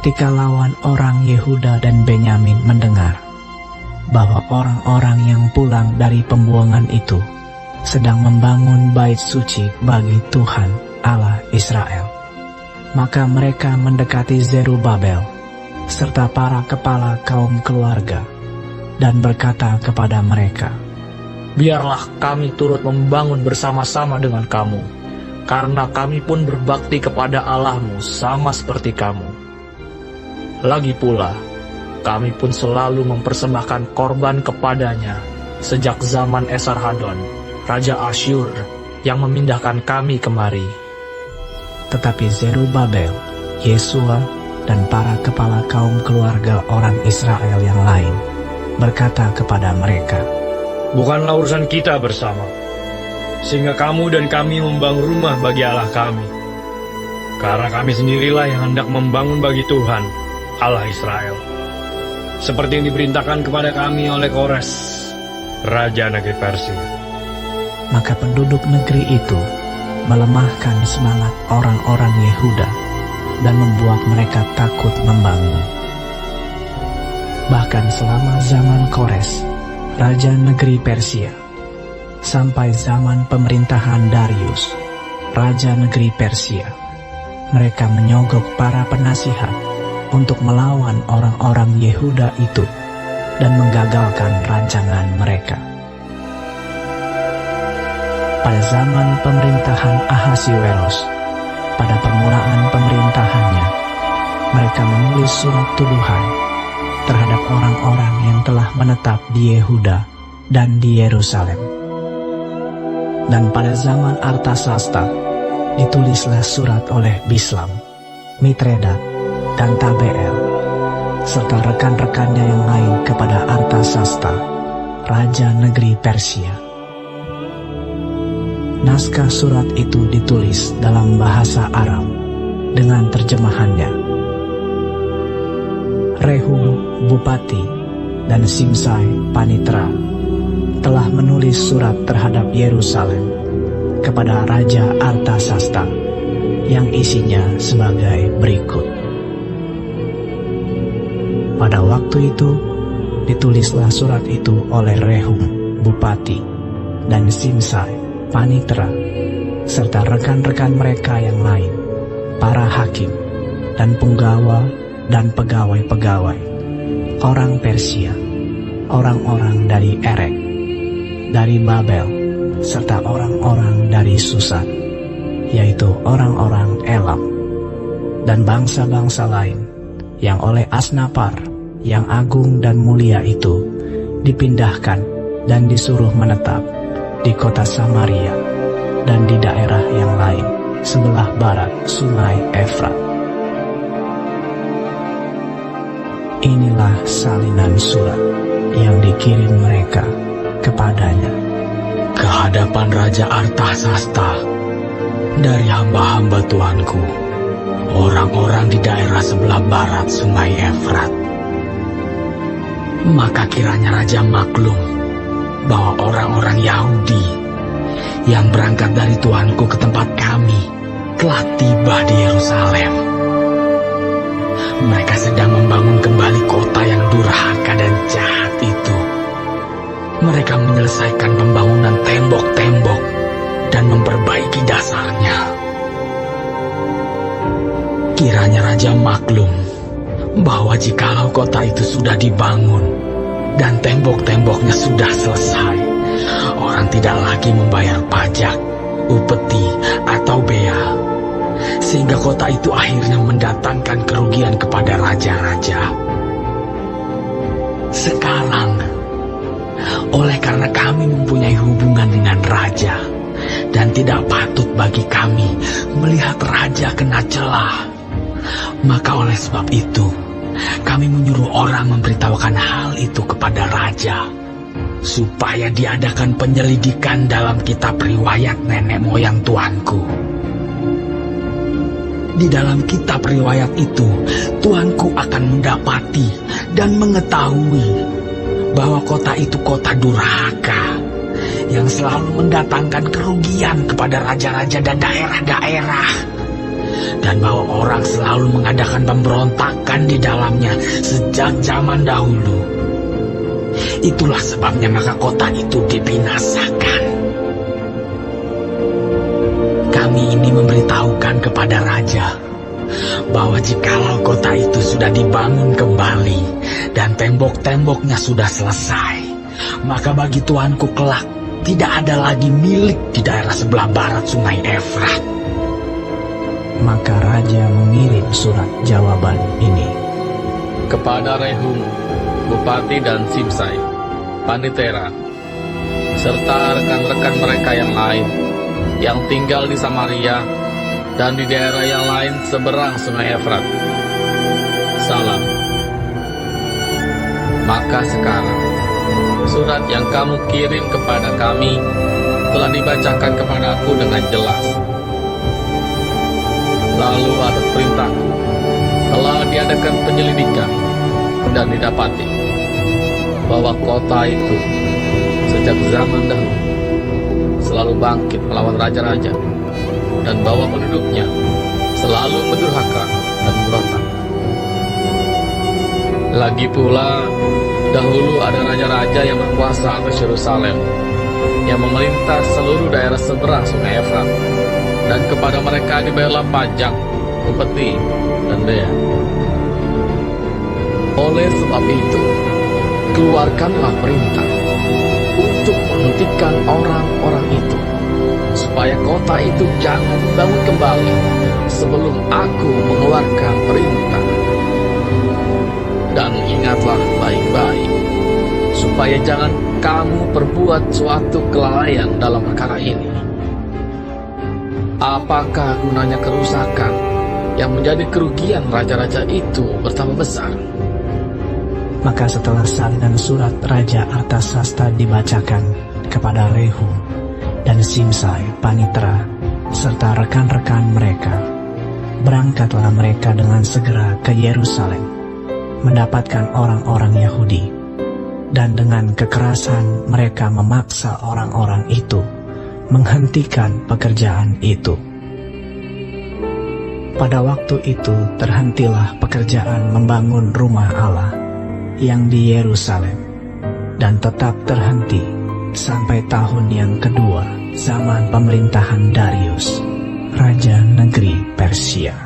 ketika lawan orang Yehuda dan Benyamin mendengar bahwa orang-orang yang pulang dari pembuangan itu sedang membangun bait suci bagi Tuhan Allah Israel, maka mereka mendekati Zerubabel serta para kepala kaum keluarga dan berkata kepada mereka, "Biarlah kami turut membangun bersama-sama dengan kamu, karena kami pun berbakti kepada Allahmu sama seperti kamu. Lagi pula, kami pun selalu mempersembahkan korban kepadanya sejak zaman Esarhadon, Raja Asyur, yang memindahkan kami kemari." Tetapi Zerubabel, Yesua, dan para kepala kaum keluarga orang Israel yang lain berkata kepada mereka, "Bukanlah urusan kita bersama, sehingga kamu dan kami membangun rumah bagi Allah kami. Karena kami sendirilah yang hendak membangun bagi Tuhan, Allah Israel, seperti yang diperintahkan kepada kami oleh Kores, Raja negeri Persia." Maka penduduk negeri itu melemahkan semangat orang-orang Yehuda dan membuat mereka takut membangun. Bahkan selama zaman Kores, Raja negeri Persia, sampai zaman pemerintahan Darius, Raja negeri Persia, mereka menyogok para penasihat untuk melawan orang-orang Yehuda itu dan menggagalkan rancangan mereka. Pada zaman pemerintahan Ahasiweros, pada permulaan pemerintahannya, mereka menulis surat tuduhan terhadap orang-orang yang telah menetap di Yehuda dan di Yerusalem. Dan pada zaman Artasasta, ditulislah surat oleh Bislam, Mitredat, dan Tabeel, serta rekan-rekannya yang lain kepada Artasasta, Raja negeri Persia. Naskah surat itu ditulis dalam bahasa Aram dengan terjemahannya. Rehum, Bupati, dan Simsai, Panitra, telah menulis surat terhadap Yerusalem kepada Raja Artasasta yang isinya sebagai berikut. Pada waktu itu, ditulislah surat itu oleh Rehum, Bupati, dan Simsai, Panitra, serta rekan-rekan mereka yang lain, para hakim, dan punggawa, dan pegawai-pegawai, orang Persia, orang-orang dari Erek, dari Babel, serta orang-orang dari Susan, yaitu orang-orang Elam, dan bangsa-bangsa lain, yang oleh Asnapar, yang agung dan mulia itu, dipindahkan dan disuruh menetap di kota Samaria dan di daerah yang lain sebelah barat sungai Efrat. Inilah salinan surat yang dikirim mereka kepadanya. Ke hadapan Raja Artasasta dari hamba-hamba Tuanku, orang-orang di daerah sebelah barat sungai Efrat. Maka kiranya Raja maklum bahwa orang-orang Yahudi yang berangkat dari Tuanku ke tempat kami telah tiba di Yerusalem. Mereka sedang membangun kembali kota yang durhaka dan jahat itu. Mereka menyelesaikan pembangunan tembok-tembok dan memperbaiki dasarnya. Kiranya Raja maklum bahwa jikalau kota itu sudah dibangun dan tembok-temboknya sudah selesai, orang tidak lagi membayar pajak, upeti, atau bea, sehingga kota itu akhirnya mendatangkan kerugian kepada raja-raja. Sekarang, oleh karena kami mempunyai hubungan dengan raja, dan tidak patut bagi kami melihat raja kena celah, maka oleh sebab itu, kami menyuruh orang memberitahukan hal itu kepada raja, supaya diadakan penyelidikan dalam kitab riwayat nenek moyang tuanku. Di dalam kitab riwayat itu, tuanku akan mendapati dan mengetahui bahwa kota itu kota durhaka, yang selalu mendatangkan kerugian kepada raja-raja dan daerah-daerah, dan bahwa orang selalu mengadakan pemberontakan di dalamnya sejak zaman dahulu. Itulah sebabnya maka kota itu dibinasakan. Kami ini memberitahukan kepada raja bahwa jikalau kota itu sudah dibangun kembali dan tembok-temboknya sudah selesai, maka bagi tuanku kelak tidak ada lagi milik di daerah sebelah barat sungai Efrat. Maka raja mengirim surat jawaban ini kepada Rehum, Bupati dan Simsai, Panitera, serta rekan-rekan mereka yang lain yang tinggal di Samaria dan di daerah yang lain seberang sungai Efrat. Salam. Maka sekarang surat yang kamu kirim kepada kami telah dibacakan kepada aku dengan jelas. Lalu atas perintahku telah diadakan penyelidikan dan didapati bahwa kota itu sejak zaman dahulu selalu bangkit melawan raja-raja, dan bahwa penduduknya selalu berdurhaka dan memberontak. Lagi pula, dahulu ada raja-raja yang berkuasa atas Yerusalem, yang memerintah seluruh daerah seberang sungai Efrat, dan kepada mereka dibayarlah pajak, upeti, dan bea. Oleh sebab itu, keluarkanlah perintah untuk menghentikan orang-orang itu, supaya kota itu jangan dibangun kembali sebelum aku mengeluarkan perintah. Dan ingatlah baik-baik, supaya jangan kamu perbuat suatu kelalaian dalam perkara ini. Apakah gunanya kerusakan yang menjadi kerugian raja-raja itu bertambah besar? Maka setelah salinan surat Raja Artasasta dibacakan kepada Rehum dan Simsai Panitera serta rekan-rekan mereka, berangkatlah mereka dengan segera ke Yerusalem, mendapatkan orang-orang Yahudi, dan dengan kekerasan mereka memaksa orang-orang itu menghentikan pekerjaan itu. Pada waktu itu terhentilah pekerjaan membangun rumah Allah yang di Yerusalem, dan tetap terhenti sampai tahun yang kedua zaman pemerintahan Darius, Raja Negeri Persia.